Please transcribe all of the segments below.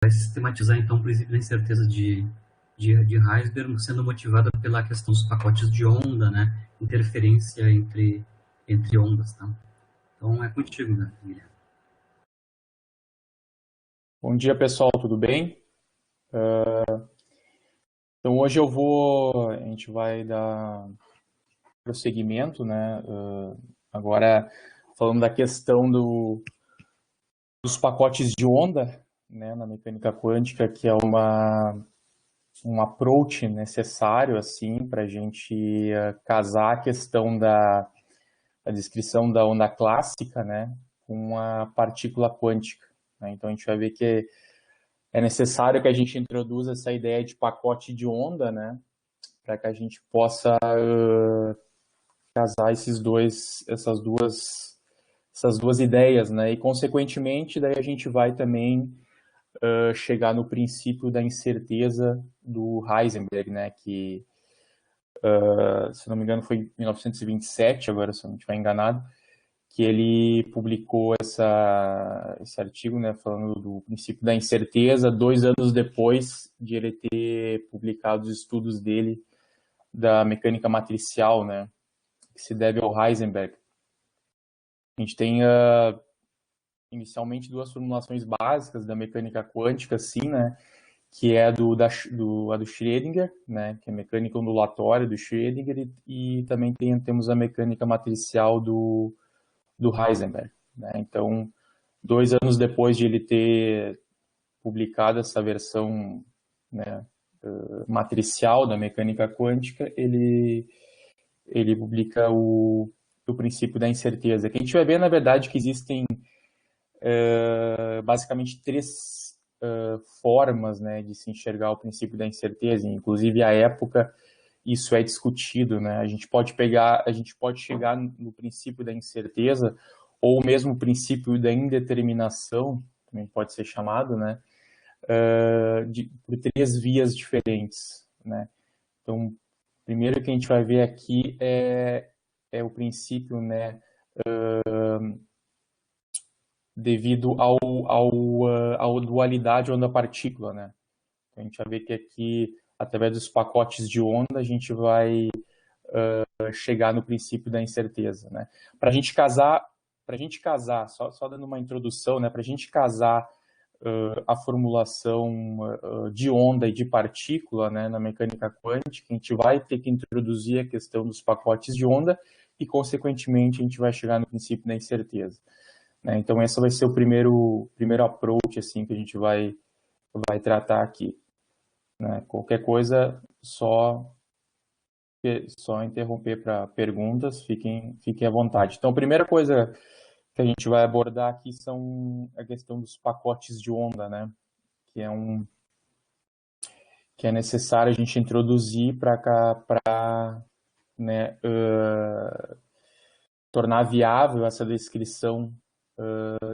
vai sistematizar, então, o princípio da incerteza de Heisberg, sendo motivada pela questão dos pacotes de onda, né? Interferência entre ondas, tá? Então, é contigo, né, Guilherme? Bom dia, pessoal, tudo bem? Então hoje a gente vai dar prosseguimento, né? Agora falando da questão dos pacotes de onda, né, na mecânica quântica, que é um approach necessário assim para a gente casar a questão da descrição da onda clássica, né, com a partícula quântica, né? Então a gente vai ver que é necessário que a gente introduza essa ideia de pacote de onda, né, para que a gente possa casar essas duas ideias, né? E consequentemente, daí a gente vai também chegar no princípio da incerteza do Heisenberg, né? Que, se não me engano, foi em 1927, agora se eu não estiver enganado, que ele publicou esse artigo, né, falando do princípio da incerteza, 2 anos depois de ele ter publicado os estudos dele da mecânica matricial, né, que se deve ao Heisenberg. A gente tem inicialmente duas formulações básicas da mecânica quântica, assim, né, que é a do Schrödinger, né, que é a mecânica ondulatória do Schrödinger, e também temos a mecânica matricial do Heisenberg, né. Então, 2 anos depois de ele ter publicado essa versão, né, matricial da mecânica quântica, ele publica o princípio da incerteza, que a gente vai ver, na verdade, que existem basicamente três formas, né, de se enxergar o princípio da incerteza, inclusive à época isso é discutido, né? A gente pode chegar no princípio da incerteza ou mesmo o princípio da indeterminação, também pode ser chamado, né, por três vias diferentes, né? Então, primeiro que a gente vai ver aqui é o princípio, né, devido ao dualidade onda-partícula, né? Então, a gente vai ver que aqui, através dos pacotes de onda, a gente vai chegar no princípio da incerteza, né? Para a gente casar, só dando uma introdução, né? Para a gente casar a formulação de onda e de partícula, né, na mecânica quântica, a gente vai ter que introduzir a questão dos pacotes de onda e, consequentemente, a gente vai chegar no princípio da incerteza, né? Então, esse vai ser o primeiro approach assim, que a gente vai tratar aqui, né? Qualquer coisa, só interromper para perguntas, fiquem à vontade. Então, a primeira coisa que a gente vai abordar aqui são a questão dos pacotes de onda, né? Que é que é necessário a gente introduzir para, né, tornar viável essa descrição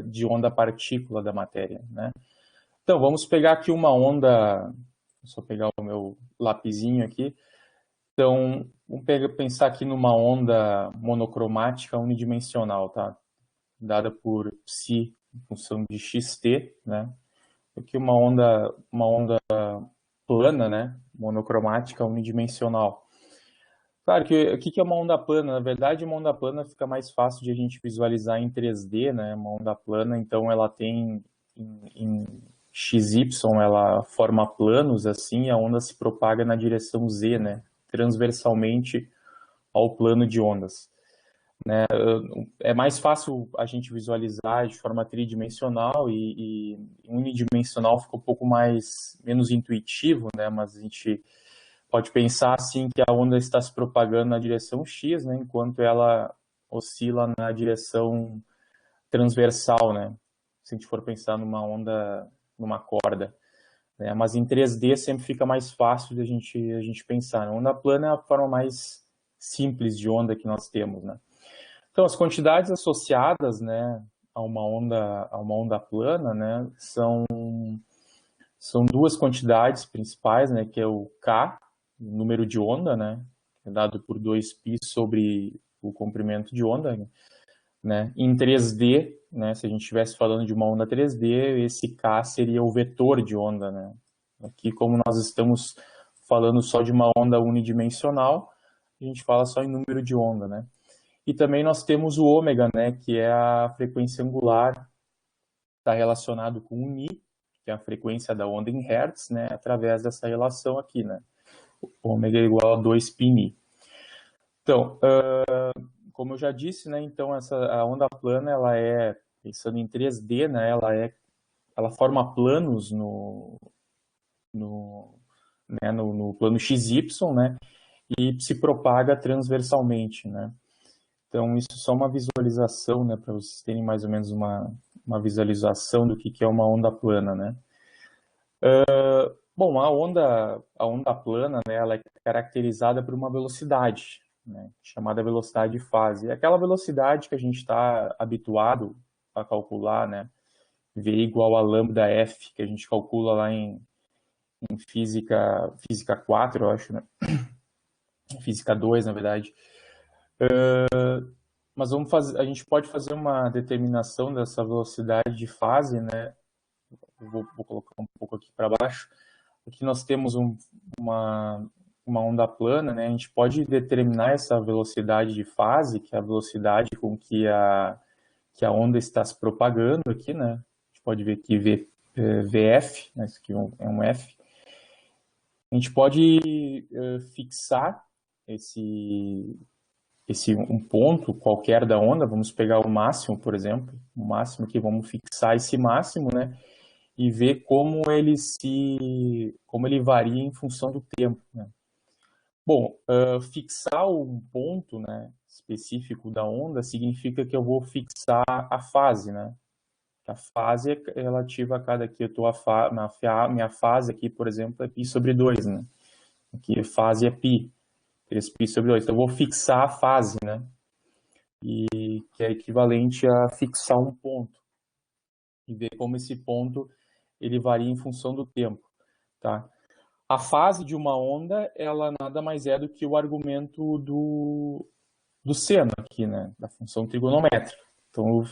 de onda-partícula da matéria, né? Então, vamos pegar aqui uma onda, só pegar o meu lapisinho aqui. Então, pensar aqui numa onda monocromática unidimensional, tá? Dada por psi em função de xt, né? Aqui uma onda plana, né? Monocromática unidimensional. Claro que o que é uma onda plana? Na verdade, uma onda plana fica mais fácil de a gente visualizar em 3D, né? Uma onda plana, então ela tem em XY, ela forma planos assim, a onda se propaga na direção Z, né? Transversalmente ao plano de ondas, né? É mais fácil a gente visualizar de forma tridimensional e unidimensional fica um pouco menos intuitivo, né? Mas a gente pode pensar assim que a onda está se propagando na direção X, né, enquanto ela oscila na direção transversal, né? Se a gente for pensar numa onda, numa corda, né? Mas em 3D sempre fica mais fácil de a gente pensar. A onda plana é a forma mais simples de onda que nós temos, né? Então as quantidades associadas, né, a uma onda plana, né, são duas quantidades principais, né, que é o K, o número de onda, né, é dado por 2π sobre o comprimento de onda, né, né? Em 3D, né, se a gente estivesse falando de uma onda 3D, esse K seria o vetor de onda, né? Aqui, como nós estamos falando só de uma onda unidimensional, a gente fala só em número de onda, né? E também nós temos o ômega, né, que é a frequência angular, está relacionado com o Mi, que é a frequência da onda em Hertz, né, através dessa relação aqui, né? Ômega é igual a 2π. Então, como eu já disse, né, então a onda plana, ela é, pensando em 3D, né, ela forma planos no plano XY, né, e se propaga transversalmente, né. Então, isso é só uma visualização, né, para vocês terem mais ou menos uma visualização do que é uma onda plana, né. Bom, a onda plana, né, ela é caracterizada por uma velocidade, né, chamada velocidade de fase. É aquela velocidade que a gente está habituado a calcular, né, V igual a lambda F, que a gente calcula lá em física 4, eu acho, né? Física 2, na verdade. Mas a gente pode fazer uma determinação dessa velocidade de fase, né? Vou colocar um pouco aqui para baixo. Aqui nós temos uma onda plana, né? A gente pode determinar essa velocidade de fase, que é a velocidade com que a onda está se propagando aqui, né? A gente pode ver aqui VF, né? Isso aqui é um F. A gente pode fixar um ponto qualquer da onda, vamos pegar o máximo, por exemplo, o máximo aqui, vamos fixar esse máximo, né? E ver como ele varia em função do tempo, né? Bom, fixar um ponto, né, específico da onda significa que eu vou fixar a fase, né? A fase é relativa a cada aqui, eu estou minha fase aqui, por exemplo, é π sobre 2, né? Aqui a fase é π, 3π sobre 2. Então eu vou fixar a fase, né? E que é equivalente a fixar um ponto e ver como esse ponto ele varia em função do tempo, tá? A fase de uma onda, ela nada mais é do que o argumento do seno aqui, né? Da função trigonométrica. Então,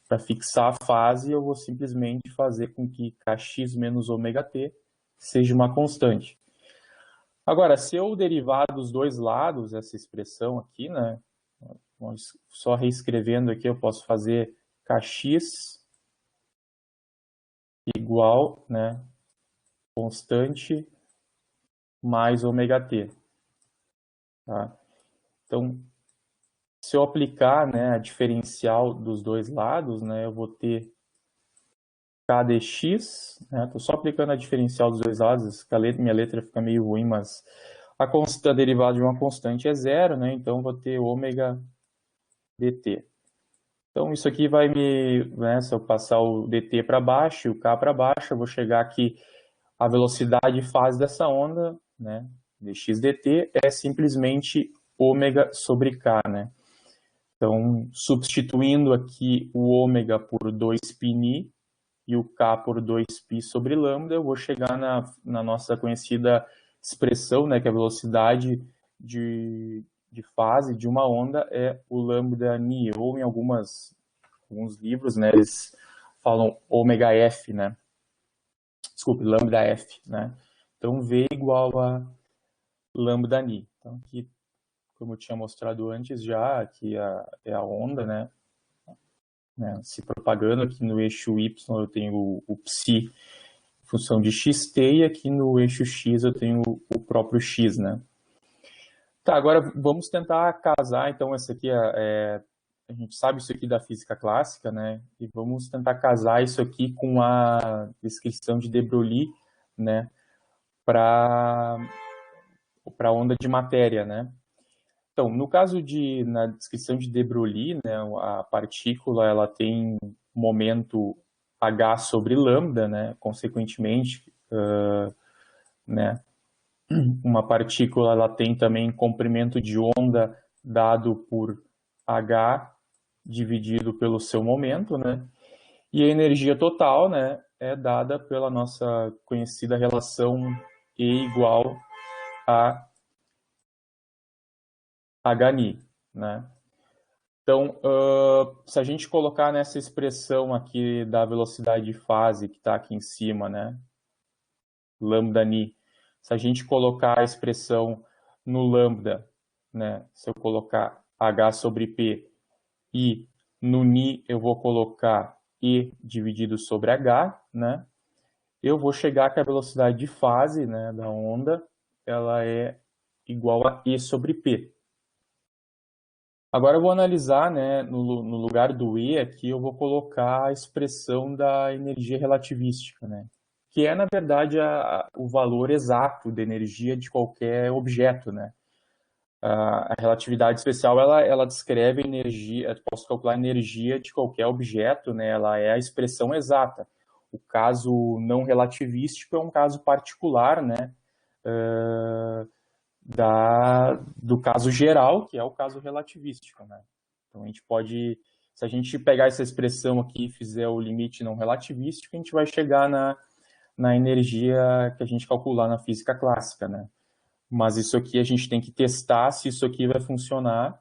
para fixar a fase, eu vou simplesmente fazer com que kx menos ômega-t seja uma constante. Agora, se eu derivar dos dois lados essa expressão aqui, né? Só reescrevendo aqui, eu posso fazer kx igual, né? Constante mais ômega-t. Tá? Então, se eu aplicar, né, a diferencial dos dois lados, né, eu vou ter k dx, né, estou só aplicando a diferencial dos dois lados, minha letra fica meio ruim, mas a derivada de uma constante é zero, né, então vou ter ômega dt. Então isso aqui vai né, se eu passar o dt para baixo e o k para baixo, eu vou chegar aqui, a velocidade de fase dessa onda, né, dx dt, é simplesmente ômega sobre k, né. Então, substituindo aqui o ômega por 2π e o k por 2π sobre lambda, eu vou chegar na nossa conhecida expressão, né, que a velocidade de fase de uma onda é o lambda ni, ou em alguns livros, né, eles falam ômega f, né? Desculpe, lambda f, né? Então, V igual a lambda ni. Então, aqui, como eu tinha mostrado antes já, aqui é a onda, né, se propagando. Aqui no eixo Y eu tenho o psi em função de xt, e aqui no eixo X eu tenho o próprio x, né. Tá, agora vamos tentar casar, então, essa aqui a gente sabe isso aqui da física clássica, né, e vamos tentar casar isso aqui com a descrição de de Broglie, né, para onda de matéria, né. Então, no caso na descrição de de Broglie, né, a partícula ela tem momento h sobre lambda, né, consequentemente, né, uma partícula ela tem também comprimento de onda dado por h dividido pelo seu momento, né, e a energia total, né, é dada pela nossa conhecida relação E igual a hni, né. Então, se a gente colocar nessa expressão aqui da velocidade de fase que está aqui em cima, né, lambda ni, se a gente colocar a expressão no lambda, né, se eu colocar h sobre p, e no ni eu vou colocar e dividido sobre h, né, eu vou chegar que a velocidade de fase, né, da onda, ela é igual a e sobre p. Agora eu vou analisar, né, no lugar do E aqui, eu vou colocar a expressão da energia relativística, né, que é, na verdade, o valor exato da energia de qualquer objeto, né. A relatividade especial, ela descreve a energia, eu posso calcular a energia de qualquer objeto, né, ela é a expressão exata. O caso não relativístico é um caso particular, né, do caso geral, que é o caso relativístico, né? Então, a gente pode, se a gente pegar essa expressão aqui e fizer o limite não relativístico, a gente vai chegar na energia que a gente calcular na física clássica, né? Mas isso aqui a gente tem que testar se isso aqui vai funcionar.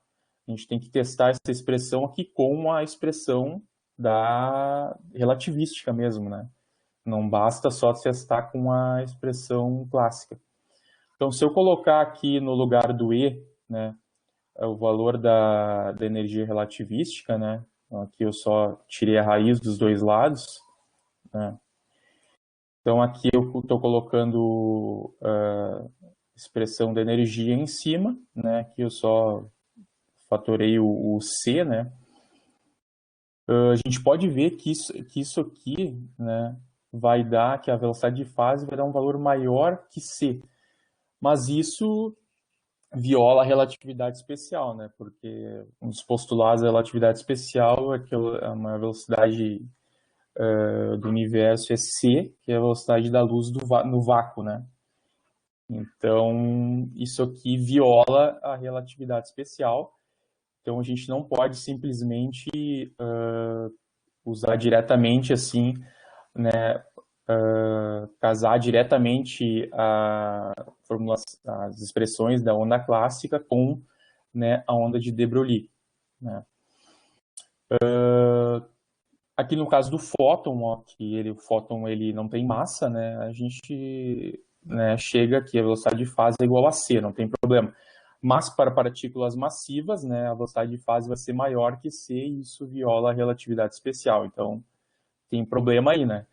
A gente tem que testar essa expressão aqui com a expressão da relativística mesmo, né? Não basta só testar com a expressão clássica. Então, se eu colocar aqui no lugar do E, né, o valor da energia relativística, né, então aqui eu só tirei a raiz dos dois lados, né, então aqui eu estou colocando a expressão da energia em cima, né, aqui eu só fatorei o C, né, a gente pode ver que isso aqui, né, vai dar, que a velocidade de fase vai dar um valor maior que C, mas isso viola a relatividade especial, né? Porque um dos postulados da relatividade especial é que uma velocidade do universo é c, que é a velocidade da luz no vácuo, né? Então, isso aqui viola a relatividade especial. Então, a gente não pode simplesmente usar diretamente assim, né? Casar diretamente as expressões da onda clássica com, né, a onda de de Broglie, né. Aqui no caso do fóton, ó, que o fóton ele não tem massa, né, a gente, né, chega que a velocidade de fase é igual a c, não tem problema. Mas para partículas massivas, né, a velocidade de fase vai ser maior que c e isso viola a relatividade especial. Então, tem problema aí, né.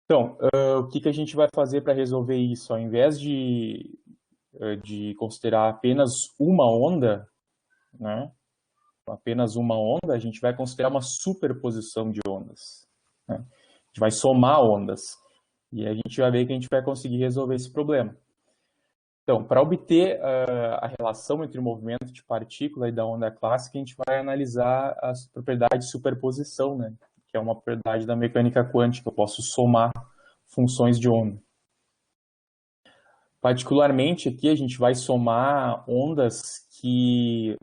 Então, o que a gente vai fazer para resolver isso? Ao invés de considerar apenas uma onda, né, apenas uma onda, a gente vai considerar uma superposição de ondas, né? A gente vai somar ondas. E a gente vai ver que a gente vai conseguir resolver esse problema. Então, para obter a relação entre o movimento de partícula e da onda clássica, a gente vai analisar as propriedades de superposição, né? Que é uma propriedade da mecânica quântica. Eu posso somar funções de onda. Particularmente aqui a gente vai somar ondas que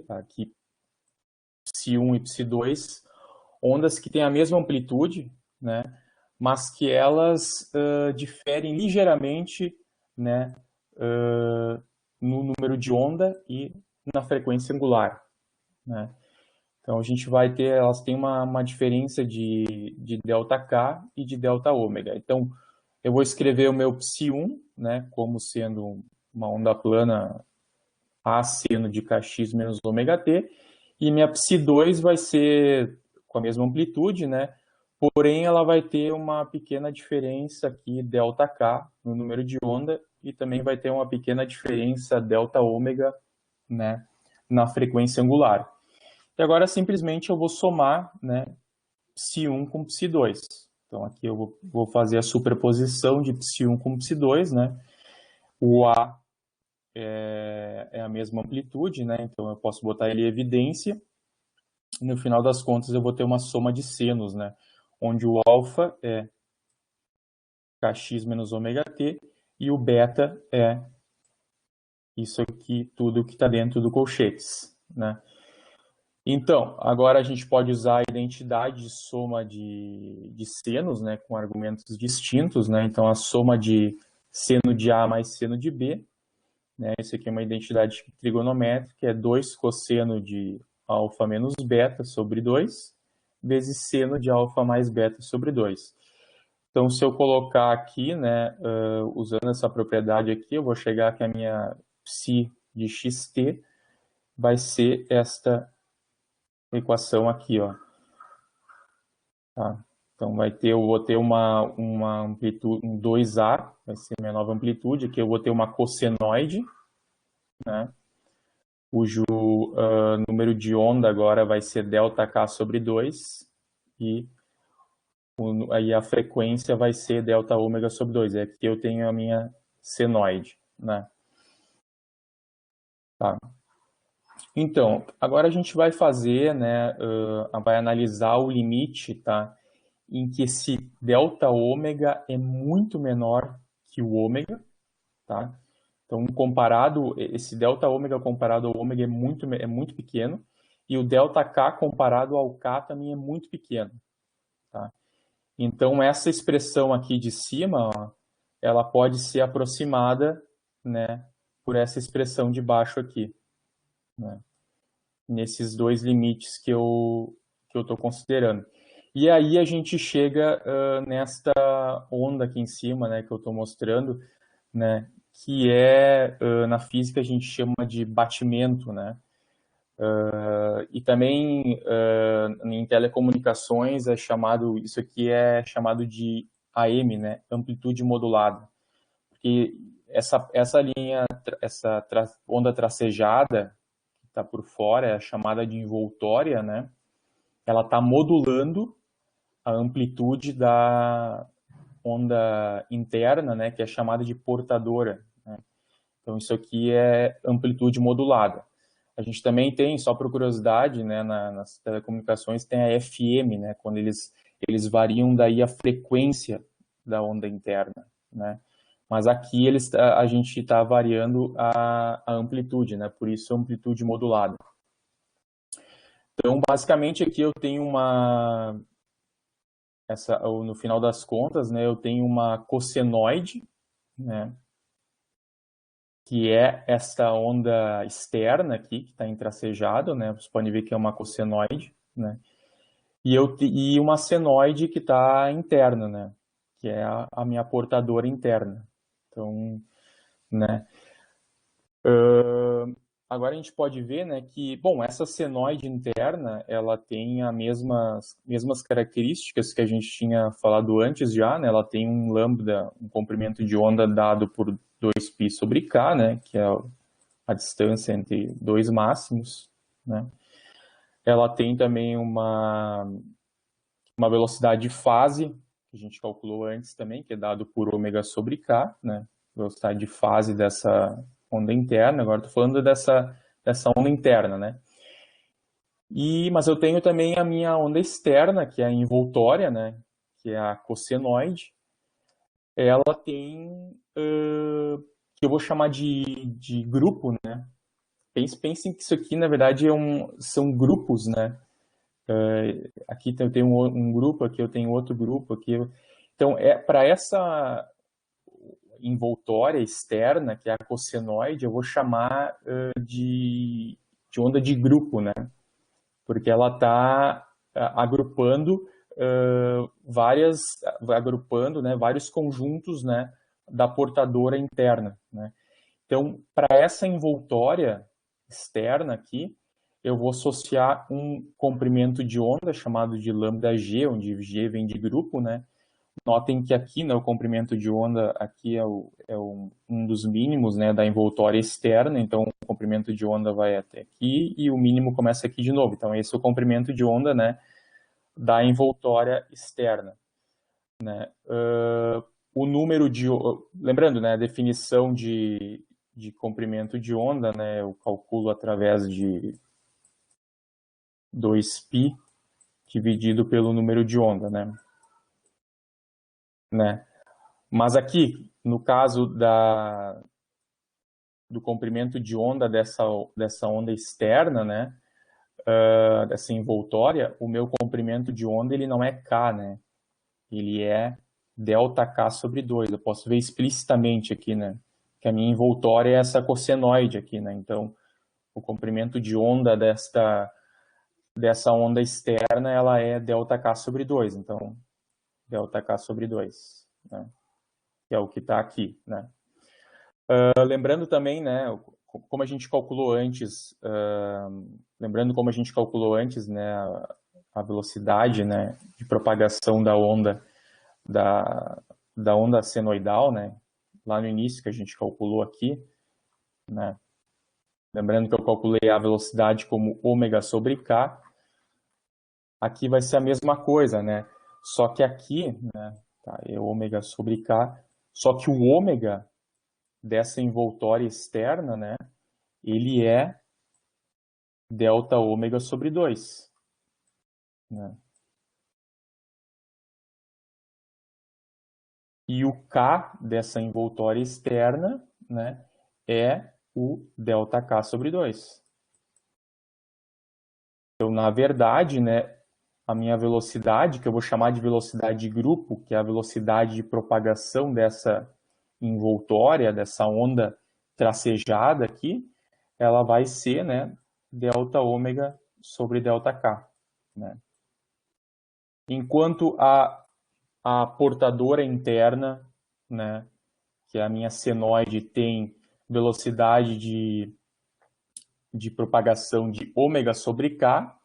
Psi1 e Psi2, ondas que têm a mesma amplitude, né, mas que elas diferem ligeiramente, né, no número de onda e na frequência angular, né. Então a gente vai ter, elas têm uma diferença de ΔK e de ΔΩ. Então eu vou escrever o meu Psi1, né, como sendo uma onda plana A seno de Kx menos ômega-t, e minha Psi2 vai ser com a mesma amplitude, né, porém ela vai ter uma pequena diferença aqui, ΔK, no número de onda, e também vai ter uma pequena diferença ΔΩ, né, na frequência angular. E agora simplesmente eu vou somar, né, Psi1 com Psi2. Então aqui eu vou fazer a superposição de Psi1 com Psi2, né? O A é a mesma amplitude, né? Então eu posso botar ele em evidência. E no final das contas eu vou ter uma soma de senos, né? Onde o alfa é Kx menos ômega-t e o beta é isso aqui, tudo que está dentro do colchetes, né? Então, agora a gente pode usar a identidade de soma de senos, né, com argumentos distintos, né? Então, a soma de seno de A mais seno de B, né? Isso aqui é uma identidade trigonométrica, é 2 cosseno de alfa menos beta sobre 2, vezes seno de alfa mais beta sobre 2. Então, se eu colocar aqui, né, usando essa propriedade aqui, eu vou chegar que a minha psi de xt vai ser esta equação aqui, ó. Tá? Então, eu vou ter uma amplitude, um 2A, vai ser minha nova amplitude. Aqui eu vou ter uma cossenoide, né, cujo número de onda agora vai ser ΔK sobre 2, e aí a frequência vai ser delta ômega sobre 2. Aqui eu tenho a minha senoide, né? Tá. Então, agora a gente vai fazer, né, vai analisar o limite, tá, em que esse delta ômega é muito menor que o ômega, tá? Então, esse delta ômega comparado ao ômega é muito pequeno, e o delta K comparado ao K também é muito pequeno, tá? Então, essa expressão aqui de cima, ó, ela pode ser aproximada, né, por essa expressão de baixo aqui, né, nesses dois limites que eu estou considerando. E aí a gente chega nesta onda aqui em cima, né, que eu estou mostrando, né, que na física a gente chama de batimento, né? E também em telecomunicações isso aqui é chamado de AM, né, amplitude modulada. Porque essa linha, onda tracejada que está por fora é chamada de envoltória, né? Ela está modulando a amplitude da onda interna, né, que é chamada de portadora, né? Então isso aqui é amplitude modulada. A gente também tem, só por curiosidade, né, nas telecomunicações tem a FM, né, quando eles variam daí a frequência da onda interna, né? Mas aqui a gente está variando a amplitude, né? Por isso amplitude modulada. Então, basicamente aqui eu tenho no final das contas, né, eu tenho uma cossenoide, né, que é esta onda externa aqui, que está intracejado, né? Vocês podem ver que é uma cossenoide, né? E uma senoide que está interna, né? Que é a minha portadora interna. Então, né? Agora a gente pode ver, né, que, bom, essa senoide interna, ela tem as mesmas características que a gente tinha falado antes já, né? Ela tem um lambda, um comprimento de onda dado por 2π sobre k, né, que é a distância entre dois máximos, né? Ela tem também uma velocidade de fase, que a gente calculou antes também, que é dado por ômega sobre k, né? Velocidade de fase dessa onda interna. Agora estou falando dessa onda interna, né? Mas eu tenho também a minha onda externa, que é a envoltória, né? Que é a cossenoide. Ela tem, que eu vou chamar de grupo, né? Pensem que isso aqui, na verdade, são grupos, né? Aqui eu tenho um grupo, aqui eu tenho outro grupo. Então, para essa envoltória externa, que é a cossenoide, eu vou chamar de onda de grupo, né? Porque ela está agrupando né, vários conjuntos, né, da portadora interna, né? Então, para essa envoltória externa aqui, eu vou associar um comprimento de onda chamado de lambda G, onde G vem de grupo, né? Notem que aqui, né, o comprimento de onda aqui um dos mínimos, né, da envoltória externa, então o comprimento de onda vai até aqui e o mínimo começa aqui de novo. Então esse é o comprimento de onda, né, da envoltória externa, né? O número lembrando, né, a definição de comprimento de onda, né, eu calculo através de 2π dividido pelo número de onda, né? Mas aqui, no caso do comprimento de onda dessa onda externa, né, dessa envoltória, o meu comprimento de onda ele não é K, né? Ele é ΔK sobre 2. Eu posso ver explicitamente aqui, né, que a minha envoltória é essa cossenoide aqui, né? Então, o comprimento de onda dessa onda externa, ela é ΔK sobre 2. Então, ΔK sobre 2, né? Que é o que está aqui, né? Lembrando também, né, como a gente calculou antes, né, a velocidade, né, de propagação da onda da onda senoidal, né, lá no início que a gente calculou aqui, né, lembrando que eu calculei a velocidade como ômega sobre k, aqui vai ser a mesma coisa, né, só que aqui, né, tá, é ômega sobre k, só que o ômega dessa envoltória externa, né, ele é delta ômega sobre 2, né? E o K dessa envoltória externa, né, é o ΔK sobre 2. Então, na verdade, né, a minha velocidade, que eu vou chamar de velocidade de grupo, que é a velocidade de propagação dessa envoltória, dessa onda tracejada aqui, ela vai ser, né, delta ômega sobre ΔK, né? Enquanto a portadora interna, né, que é a minha senoide, tem velocidade de propagação de ômega sobre k,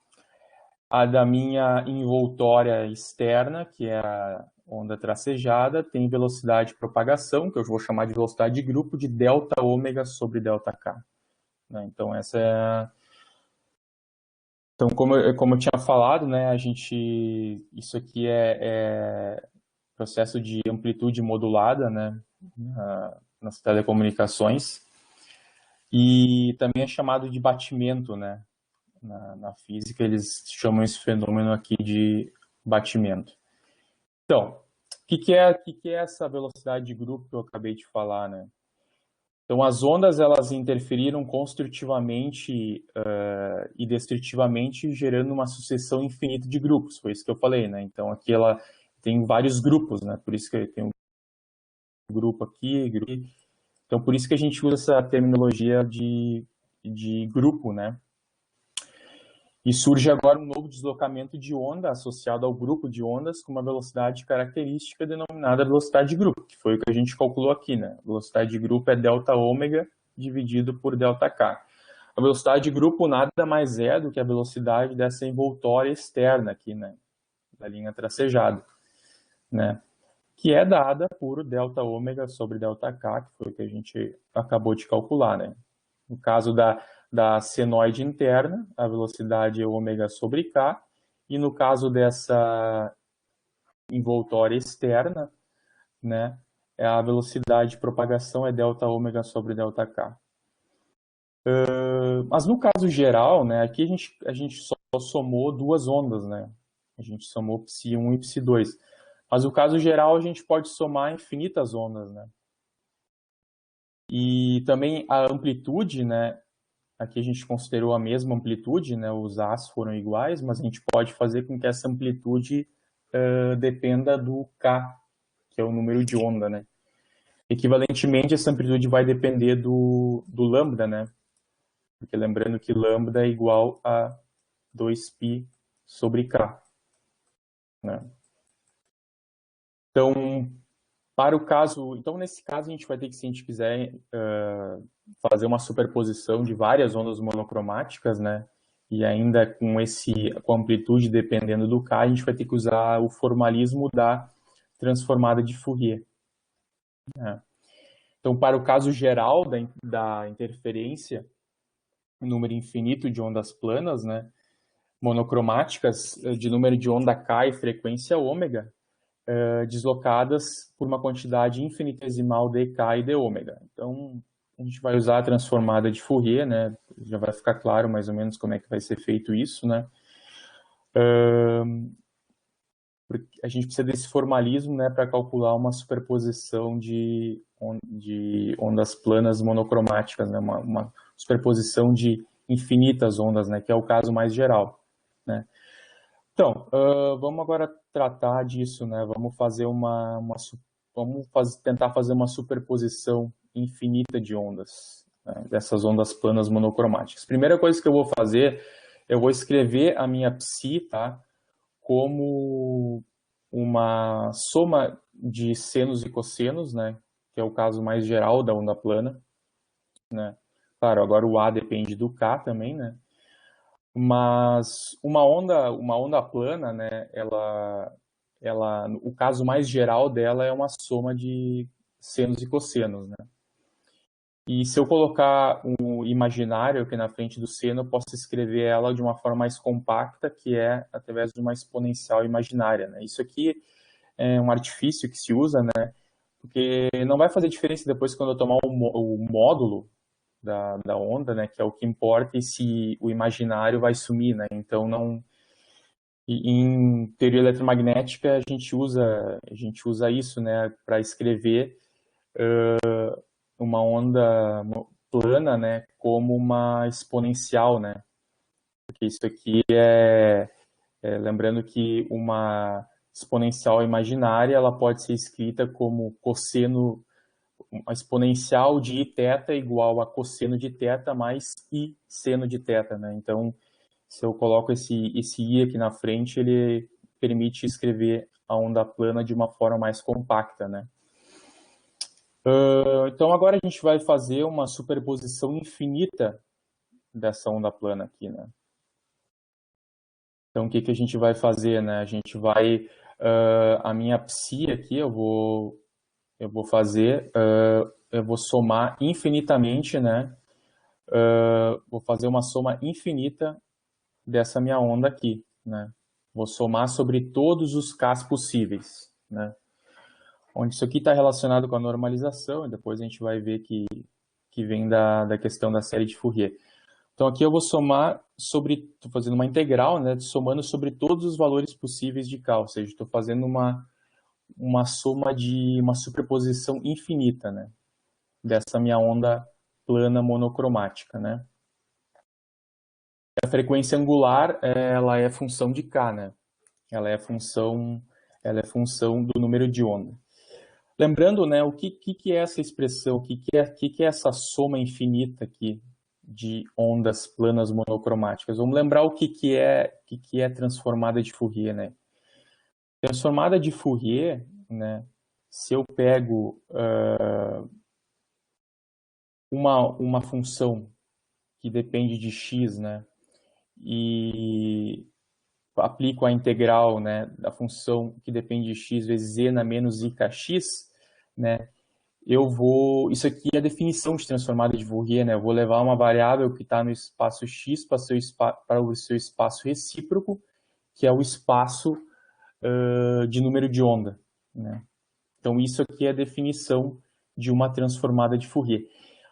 a da minha envoltória externa, que é a onda tracejada, tem velocidade de propagação, que eu vou chamar de velocidade de grupo, de delta ômega sobre delta k, né? Então, essa é... Então, como eu tinha falado, né, isso aqui é processo de amplitude modulada, né, nas telecomunicações, e também é chamado de batimento, né, na física eles chamam esse fenômeno aqui de batimento. Então, o que é essa velocidade de grupo que eu acabei de falar, né? Então, as ondas, elas interferiram construtivamente e destrutivamente, gerando uma sucessão infinita de grupos, foi isso que eu falei, né? Então, aqui ela tem vários grupos, né? Por isso que tem um grupo aqui, grupo aqui. Então, por isso que a gente usa essa terminologia de grupo, né? E surge agora um novo deslocamento de onda associado ao grupo de ondas com uma velocidade característica denominada velocidade de grupo, que foi o que a gente calculou aqui, né? A velocidade de grupo é delta ômega dividido por delta k. A velocidade de grupo nada mais é do que a velocidade dessa envoltória externa aqui, né? Da linha tracejada, né? Que é dada por delta ômega sobre delta k, que foi o que a gente acabou de calcular, né? No caso da senoide interna, a velocidade é ômega sobre k, e no caso dessa envoltória externa, né, a velocidade de propagação é delta ômega sobre delta k. Mas no caso geral, né, aqui a gente só somou duas ondas, né? A gente somou psi1 e psi2. Mas no caso geral a gente pode somar infinitas ondas, né? E também a amplitude, né? Aqui a gente considerou a mesma amplitude, né? Os As foram iguais, mas a gente pode fazer com que essa amplitude dependa do K, que é o número de onda, né? Equivalentemente, essa amplitude vai depender do lambda, né? Porque lembrando que lambda é igual a 2π sobre K, né? Então, nesse caso, a gente vai ter que, se a gente quiser fazer uma superposição de várias ondas monocromáticas, né? E ainda com amplitude dependendo do K, a gente vai ter que usar o formalismo da transformada de Fourier, né? Então, para o caso geral da interferência, número infinito de ondas planas, né? Monocromáticas de número de onda K e frequência ômega, deslocadas por uma quantidade infinitesimal de K e de ômega. Então, a gente vai usar a transformada de Fourier, né? Já vai ficar claro mais ou menos como é que vai ser feito isso, né? A gente precisa desse formalismo, né, para calcular uma superposição de ondas planas monocromáticas, né? Uma superposição de infinitas ondas, né? Que é o caso mais geral, né? Então, vamos agora tratar disso, né? Vamos tentar fazer uma superposição infinita de ondas, né? Dessas ondas planas monocromáticas. Primeira coisa que eu vou fazer, eu vou escrever a minha psi, tá, como uma soma de senos e cossenos, né, que é o caso mais geral da onda plana, né. Claro, agora o A depende do K também, né, mas uma onda plana, né, o caso mais geral dela é uma soma de senos e cossenos, né. E se eu colocar um imaginário aqui na frente do seno, eu posso escrever ela de uma forma mais compacta, que é através de uma exponencial imaginária, né. Isso aqui é um artifício que se usa, né, porque não vai fazer diferença depois quando eu tomar o módulo da onda, né, que é o que importa, e se o imaginário vai sumir, né, então não... E em teoria eletromagnética a gente usa isso, né, para escrever uma onda plana, né, como uma exponencial, né, porque isso aqui lembrando que uma exponencial imaginária, ela pode ser escrita como cosseno, uma exponencial de iθ igual a cosseno de θ mais i seno de θ, né, então se eu coloco esse i aqui na frente, ele permite escrever a onda plana de uma forma mais compacta, né. Então agora a gente vai fazer uma superposição infinita dessa onda plana aqui, né. Então o que a gente vai fazer, né? A gente vai, a minha psi aqui, eu vou fazer, eu vou somar infinitamente, né? Vou fazer uma soma infinita dessa minha onda aqui, né? Vou somar sobre todos os Ks possíveis, né? Onde isso aqui está relacionado com a normalização, e depois a gente vai ver que vem da questão da série de Fourier. Então aqui eu vou somar sobre, estou fazendo uma integral, né, somando sobre todos os valores possíveis de K, ou seja, estou fazendo uma soma de uma superposição infinita, né, dessa minha onda plana monocromática, né. A frequência angular, ela é função de K, né, ela é função do número de onda. Lembrando, né, o que é essa expressão, o que é essa soma infinita aqui de ondas planas monocromáticas? Vamos lembrar o que é transformada de Fourier, né? Transformada de Fourier, né, se eu pego uma função que depende de x, né, e aplico a integral, né, da função que depende de x vezes z na menos ikx, né, isso aqui é a definição de transformada de Fourier, né? Eu vou levar uma variável que está no espaço x para o seu espaço recíproco, que é o espaço de número de onda, né? Então, isso aqui é a definição de uma transformada de Fourier.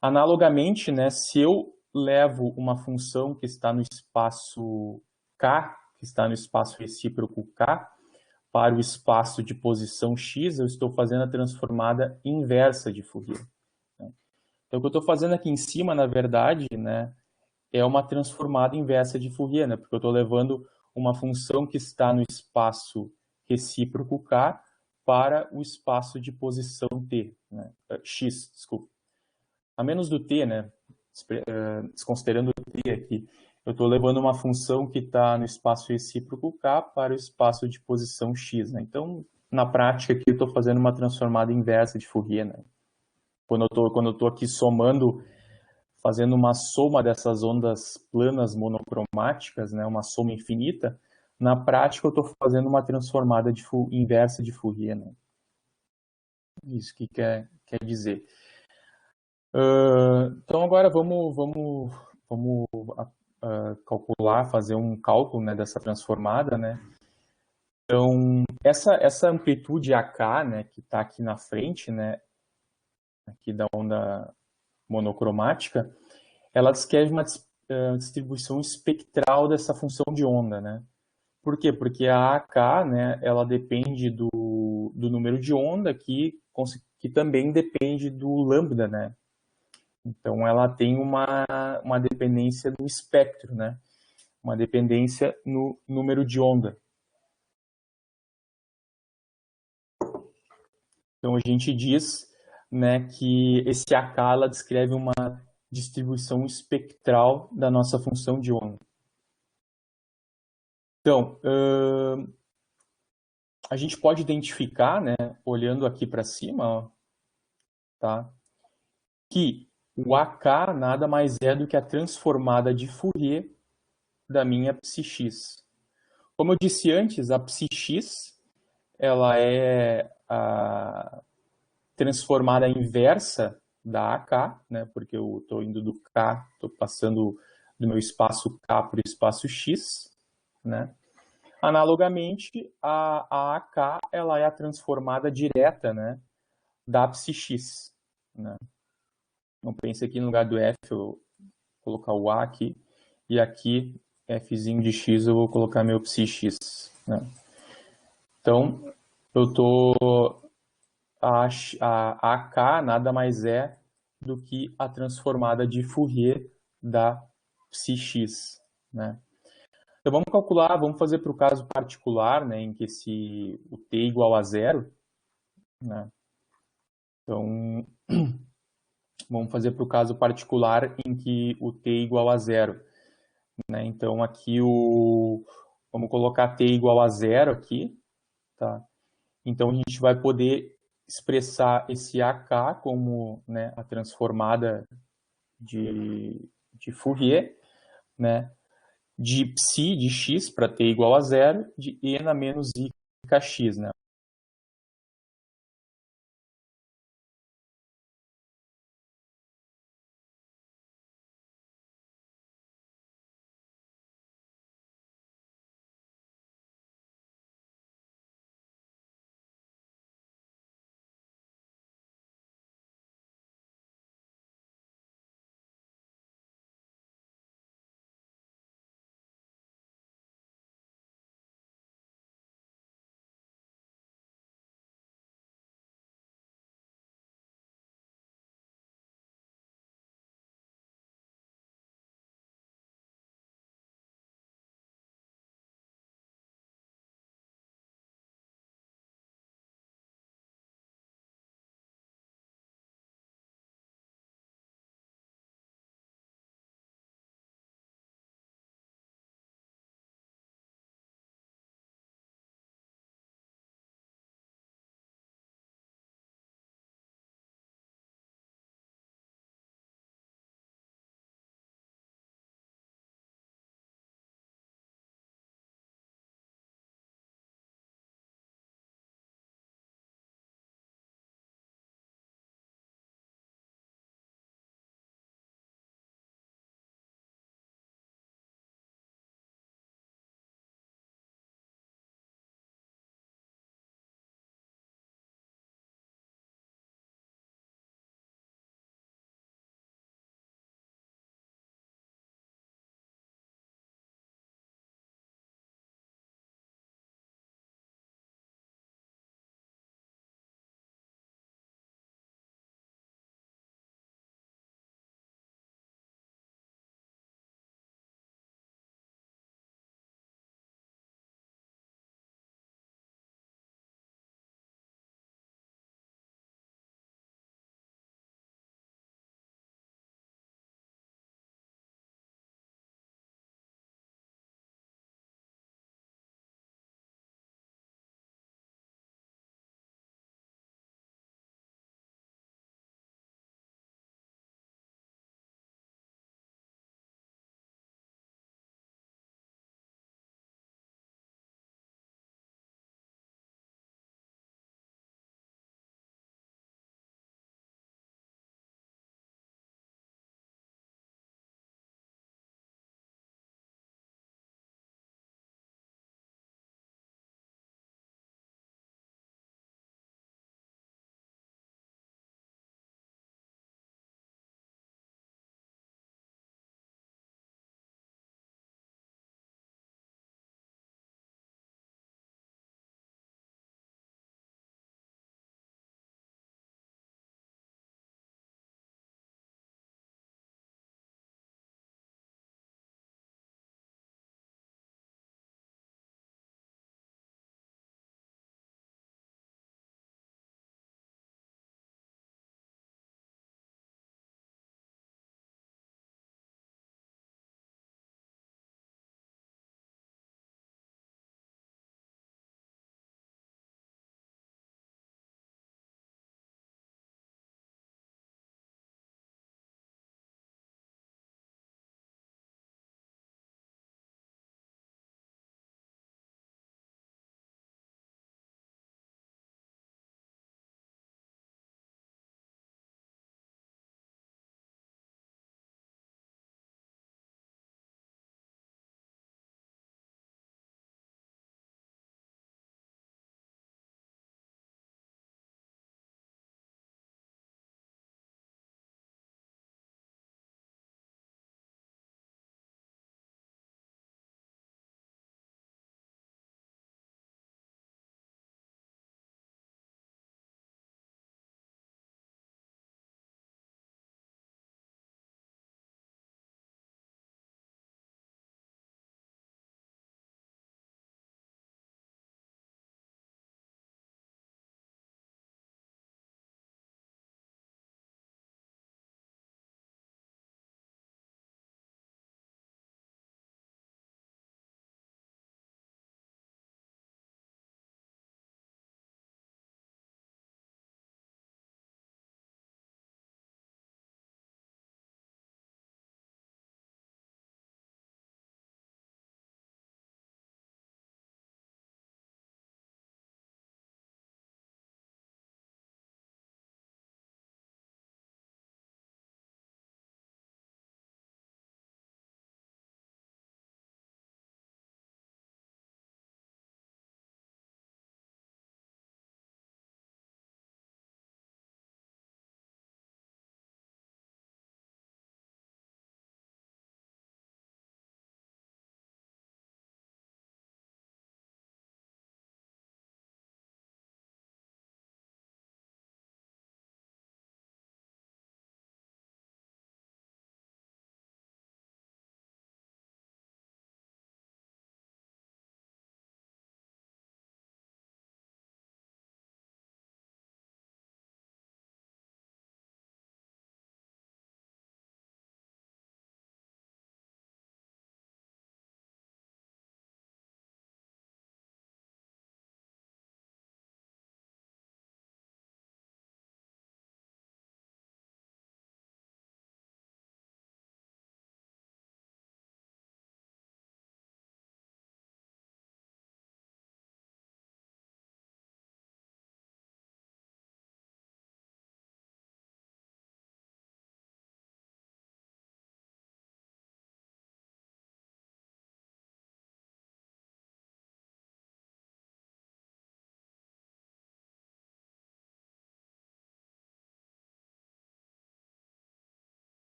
Analogamente, né, se eu levo uma função que está no espaço K, que está no espaço recíproco K, para o espaço de posição x, eu estou fazendo a transformada inversa de Fourier. Então, o que eu estou fazendo aqui em cima, na verdade, né, é uma transformada inversa de Fourier, né, porque eu estou levando uma função que está no espaço recíproco K para o espaço de posição t, né, x, desculpa. A menos do t, né, desconsiderando o t aqui, eu estou levando uma função que está no espaço recíproco K para o espaço de posição x, né? Então, na prática, aqui eu estou fazendo uma transformada inversa de Fourier, né? Quando eu estou aqui somando, fazendo uma soma dessas ondas planas monocromáticas, né? Uma soma infinita, na prática eu estou fazendo uma transformada inversa de Fourier, né? Isso que quer dizer. Então agora vamos calcular, fazer um cálculo, né, dessa transformada, né? Então essa amplitude AK, né, que está aqui na frente, né, aqui da onda monocromática, ela descreve uma distribuição espectral dessa função de onda, né? Por quê? Porque a AK, né, ela depende do número de onda que também depende do lambda, né? Então, ela tem uma dependência no espectro, né? Uma dependência no número de onda. Então, a gente diz, né, que esse AK ela descreve uma distribuição espectral da nossa função de onda. Então, a gente pode identificar, né, olhando aqui para cima, ó, tá, que o AK nada mais é do que a transformada de Fourier da minha psi-x. Como eu disse antes, a psi-x ela é a transformada inversa da AK, né, porque eu estou indo do K, estou passando do meu espaço K para o espaço X, né? Analogamente, a AK ela é a transformada direta, né, da psi-x, né? Então, pense aqui no lugar do F, eu vou colocar o A aqui, e aqui, Fzinho de X, eu vou colocar meu psi-x, né? Então, eu tô... A AK nada mais é do que a transformada de Fourier da psi-x, né? Então, vamos calcular, vamos fazer para o caso particular, né, em que o t igual a zero, né? Então, vamos fazer para o caso particular em que o t igual a zero, né? Então, aqui vamos colocar t igual a zero aqui, tá? Então, a gente vai poder expressar esse AK como, né, a transformada de Fourier, né? De psi de x para t igual a zero, de e na menos i kx, né?